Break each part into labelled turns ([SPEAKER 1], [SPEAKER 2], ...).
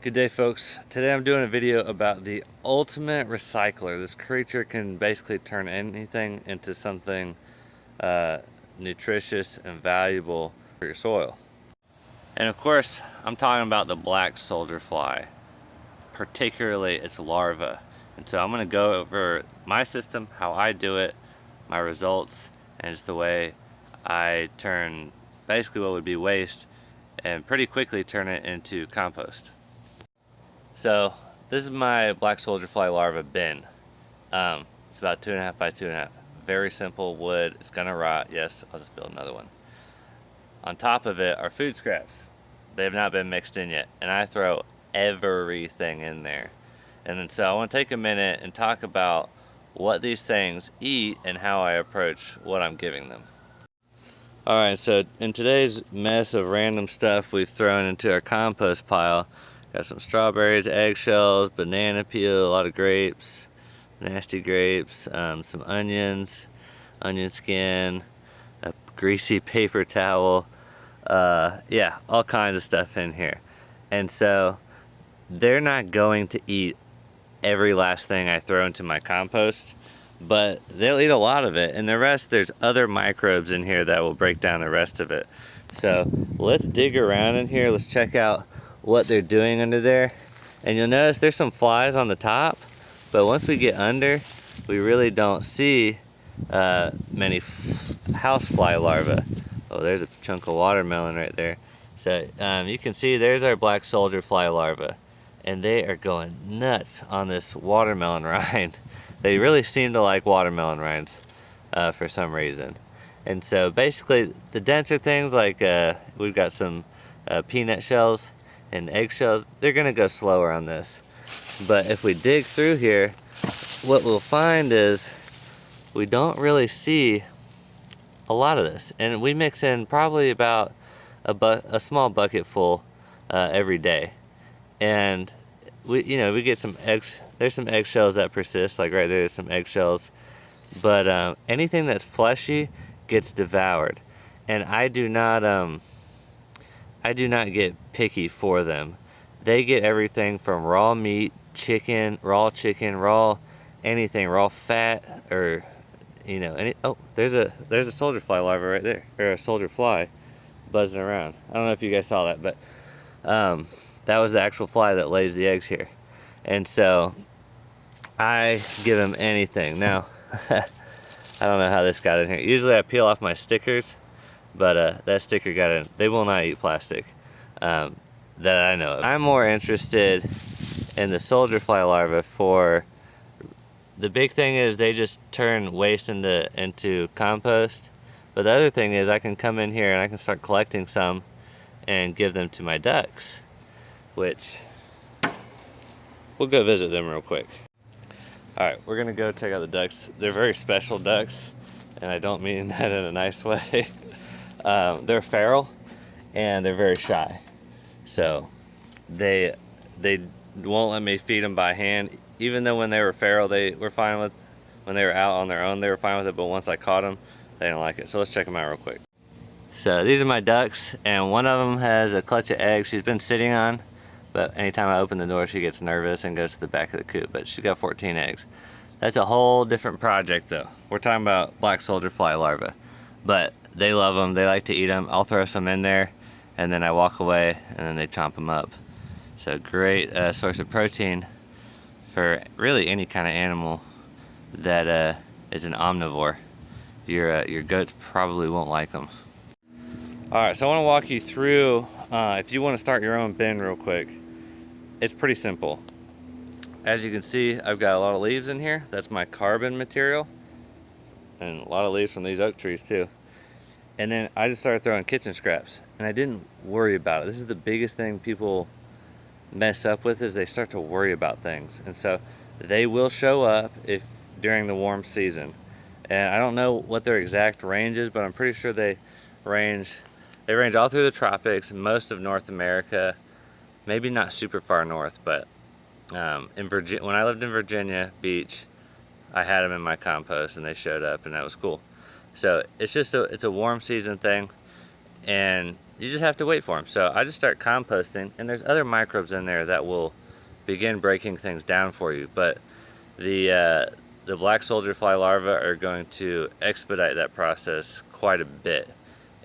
[SPEAKER 1] Good day, folks. Today I'm doing a video about the ultimate recycler. This creature can basically turn anything into something nutritious and valuable for your soil. And of course, I'm talking about the black soldier fly, particularly its larva. And so I'm going to go over my system, how I do it, my results, and just the way I turn basically what would be waste and pretty quickly turn it into compost. So this is my black soldier fly larva bin. It's about 2.5 by 2.5. Very simple wood. It's gonna rot. Yes, I'll just build another one. On top of it are food scraps. They have not been mixed in yet, and I throw everything in there. And then so I want to take a minute and talk about what these things eat and how I approach what I'm giving them. Alright, so in today's mess of random stuff we've thrown into our compost pile, got some strawberries, eggshells, banana peel, a lot of grapes, nasty grapes, some onions, onion skin, a greasy paper towel, yeah, all kinds of stuff in here. And so they're not going to eat every last thing I throw into my compost, but they'll eat a lot of it, and the rest, there's other microbes in here that will break down the rest of it. So let's dig around in here, let's check out what they're doing under there. And you'll notice there's some flies on the top, but once we get under, we really don't see many housefly larvae. Oh, there's a chunk of watermelon right there. So you can see there's our black soldier fly larvae, and they are going nuts on this watermelon rind. They really seem to like watermelon rinds for some reason. And so basically the denser things, like we've got some peanut shells and eggshells, they're gonna go slower on this. But if we dig through here, what we'll find is we don't really see a lot of this. And we mix in probably about a small bucket full every day. And we get some eggs. There's some eggshells that persist, like right there's some eggshells. But anything that's fleshy gets devoured. And I do not get picky for them. They get everything from raw meat, raw anything, raw fat, or oh, there's a soldier fly larva right there, or a soldier fly buzzing around. I don't know if you guys saw that, but that was the actual fly that lays the eggs here. And so I give them anything. Now I don't know how this got in here. Usually I peel off my stickers, but that sticker got in. They will not eat plastic that I know of. I'm more interested in the soldier fly larvae. For the big thing is they just turn waste into compost. But the other thing is I can come in here and I can start collecting some and give them to my ducks, which we'll go visit them real quick. Alright, we're gonna go check out the ducks. They're very special ducks, and I don't mean that in a nice way. They're feral and they're very shy, so they won't let me feed them by hand. Even though when they were feral they were fine with, when they were out on their own they were fine with it, but once I caught them they didn't like it. So let's check them out real quick. So these are my ducks, and one of them has a clutch of eggs she's been sitting on, but anytime I open the door she gets nervous and goes to the back of the coop. But she's got 14 eggs. That's a whole different project though. We're talking about black soldier fly larvae, but they love them, they like to eat them. I'll throw some in there and then I walk away and then they chomp them up. So great source of protein for really any kind of animal that is an omnivore. Your goats probably won't like them. Alright, so I want to walk you through, if you want to start your own bin real quick, it's pretty simple. As you can see, I've got a lot of leaves in here. That's my carbon material, and a lot of leaves from these oak trees too. And then I just started throwing kitchen scraps, and I didn't worry about it. This is the biggest thing people mess up with, is they start to worry about things. And so they will show up if during the warm season. And I don't know what their exact range is, but I'm pretty sure they range all through the tropics, most of North America, maybe not super far north, but in Virginia, when I lived in Virginia Beach, I had them in my compost and they showed up, and that was cool. So it's just it's a warm season thing, and you just have to wait for them. So I just start composting, and there's other microbes in there that will begin breaking things down for you. But the black soldier fly larvae are going to expedite that process quite a bit,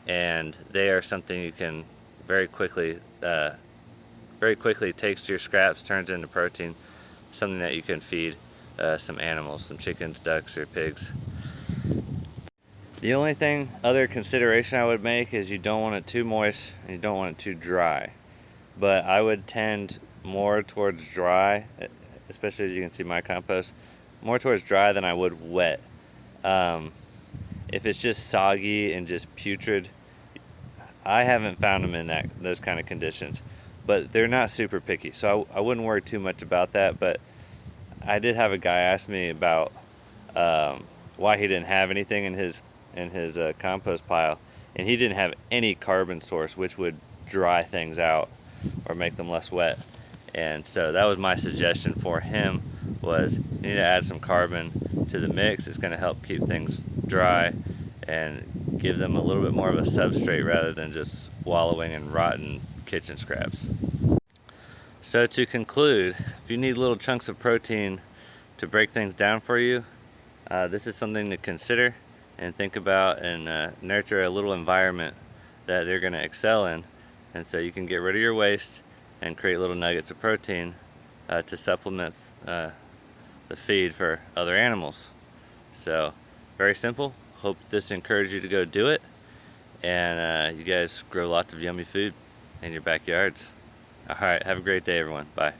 [SPEAKER 1] and they are something you can very quickly takes to your scraps, turns into protein, something that you can feed some animals, some chickens, ducks, or pigs. The only other consideration I would make is you don't want it too moist and you don't want it too dry. But I would tend more towards dry, especially as you can see my compost, more towards dry than I would wet. If it's just soggy and just putrid, I haven't found them in those kind of conditions. But they're not super picky, so I wouldn't worry too much about that. But I did have a guy ask me about why he didn't have anything in his compost pile, and he didn't have any carbon source, which would dry things out or make them less wet. And so that was my suggestion for him, was you need to add some carbon to the mix. It's going to help keep things dry and give them a little bit more of a substrate rather than just wallowing in rotten kitchen scraps. So to conclude, if you need little chunks of protein to break things down for you, this is something to consider and think about, and nurture a little environment that they're going to excel in. And so you can get rid of your waste and create little nuggets of protein to supplement the feed for other animals. So very simple. Hope this encouraged you to go do it, and you guys grow lots of yummy food in your backyards. All right, have a great day, everyone. Bye.